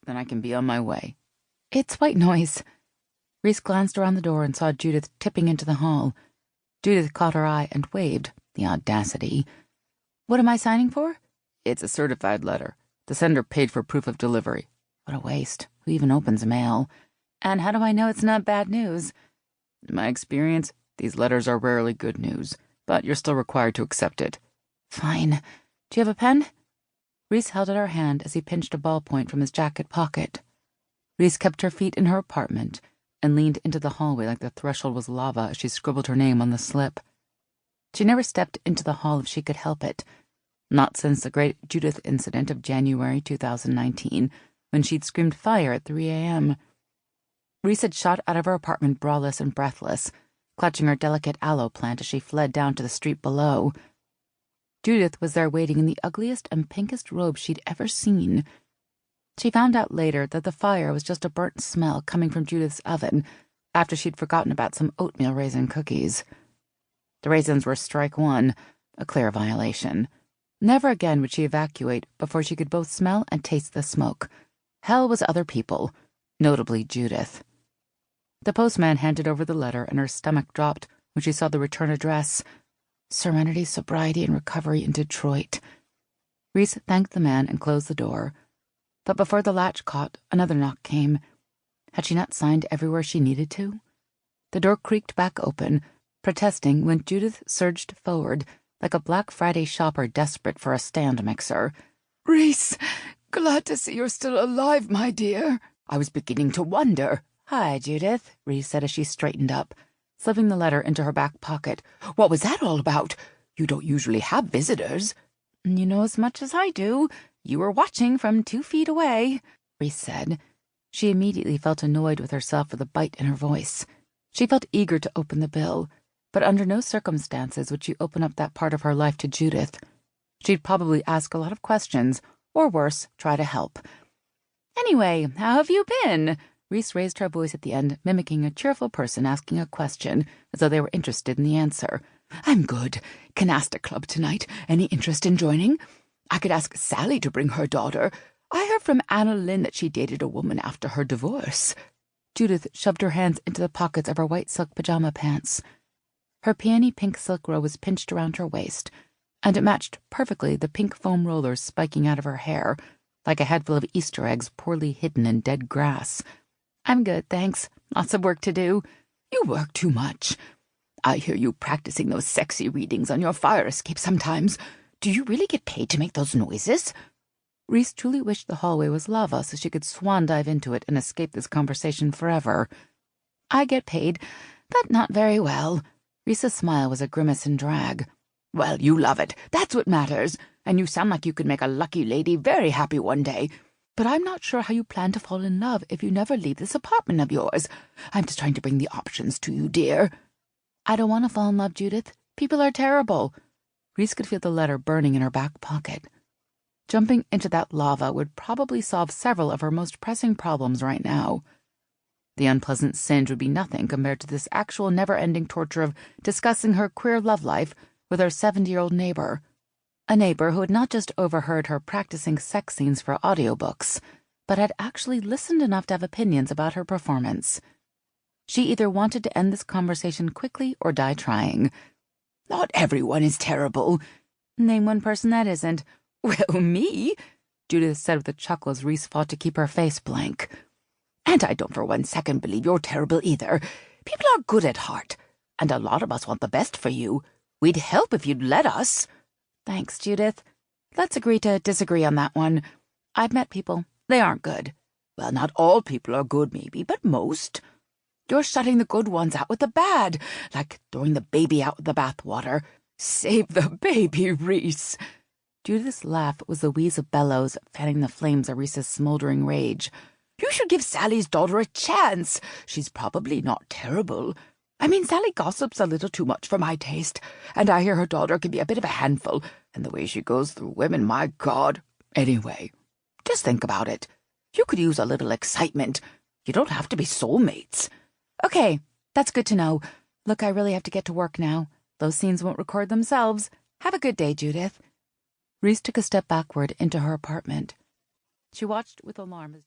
Then I can be on my way. It's white noise. Reese glanced around the door and saw Judith tipping into the hall. Judith caught her eye and waved. The audacity. What am I signing for? It's a certified letter. The sender paid for proof of delivery. What a waste. Who even opens mail? And how do I know it's not bad news? In my experience, these letters are rarely good news, but you're still required to accept it. Fine. Do you have a pen? Reese held out her hand as he pinched a ballpoint from his jacket pocket. Reese kept her feet in her apartment and leaned into the hallway like the threshold was lava as she scribbled her name on the slip. She never stepped into the hall if she could help it. Not since the great Judith incident of January 2019, when she'd screamed fire at 3 a.m. Reese had shot out of her apartment braless and breathless, clutching her delicate aloe plant as she fled down to the street below. Judith was there waiting in the ugliest and pinkest robe she'd ever seen. She found out later that the fire was just a burnt smell coming from Judith's oven after she'd forgotten about some oatmeal raisin cookies. The raisins were strike one, a clear violation. Never again would she evacuate before she could both smell and taste the smoke. Hell was other people, notably Judith. The postman handed over the letter and her stomach dropped when she saw the return address. Serenity, Sobriety, and Recovery in Detroit. Reese thanked the man and closed the door. But before the latch caught, another knock came. Had she not signed everywhere she needed to? The door creaked back open, protesting when Judith surged forward, like a Black Friday shopper desperate for a stand mixer. Reese, glad to see you're still alive, my dear. I was beginning to wonder. Hi, Judith, Reese said as she straightened up, slipping the letter into her back pocket. What was that all about? You don't usually have visitors. You know as much as I do. You were watching from 2 feet away, Reese said. She immediately felt annoyed with herself for the bite in her voice. She felt eager to open the bill, but under no circumstances would she open up that part of her life to Judith. She'd probably ask a lot of questions, or worse, try to help. Anyway, how have you been? Reese raised her voice at the end, mimicking a cheerful person asking a question, as though they were interested in the answer. I'm good. Canasta Club tonight. Any interest in joining? I could ask Sally to bring her daughter. I heard from Anna Lynn that she dated a woman after her divorce. Judith shoved her hands into the pockets of her white silk pajama pants. Her peony pink silk robe was pinched around her waist, and it matched perfectly the pink foam rollers spiking out of her hair, like a head full of Easter eggs poorly hidden in dead grass. I'm good, thanks. Lots of work to do. You work too much. I hear you practicing those sexy readings on your fire escape sometimes. Do you really get paid to make those noises? Reese truly wished the hallway was lava so she could swan dive into it and escape this conversation forever. I get paid, but not very well. Reese's smile was a grimace in drag. Well, you love it. That's what matters. And you sound like you could make a lucky lady very happy one day. But I'm not sure how you plan to fall in love if you never leave this apartment of yours. I'm just trying to bring the options to you, dear. I don't want to fall in love, Judith. People are terrible. Reese could feel the letter burning in her back pocket. Jumping into that lava would probably solve several of her most pressing problems right now. The unpleasant singe would be nothing compared to this actual never-ending torture of discussing her queer love life with her 70-year-old neighbor. A neighbor who had not just overheard her practicing sex scenes for audiobooks, but had actually listened enough to have opinions about her performance. She either wanted to end this conversation quickly or die trying. Not everyone is terrible. Name one person that isn't. Well, me, Judith said with a chuckle as Reese fought to keep her face blank. And I don't for 1 second believe you're terrible either. People are good at heart, and a lot of us want the best for you. We'd help if you'd let us. Thanks, Judith. Let's agree to disagree on that one. I've met people. They aren't good. Well, not all people are good, maybe, but most. You're shutting the good ones out with the bad, like throwing the baby out with the bathwater. Save the baby, Reese. Judith's laugh was the wheeze of bellows fanning the flames of Reese's smoldering rage. You should give Sally's daughter a chance. She's probably not terrible. I mean, Sally gossips a little too much for my taste, and I hear her daughter can be a bit of a handful, and the way she goes through women, my God. Anyway, just think about it. You could use a little excitement. You don't have to be soulmates. Okay, that's good to know. Look, I really have to get to work now. Those scenes won't record themselves. Have a good day, Judith. Reese took a step backward into her apartment. She watched with alarm as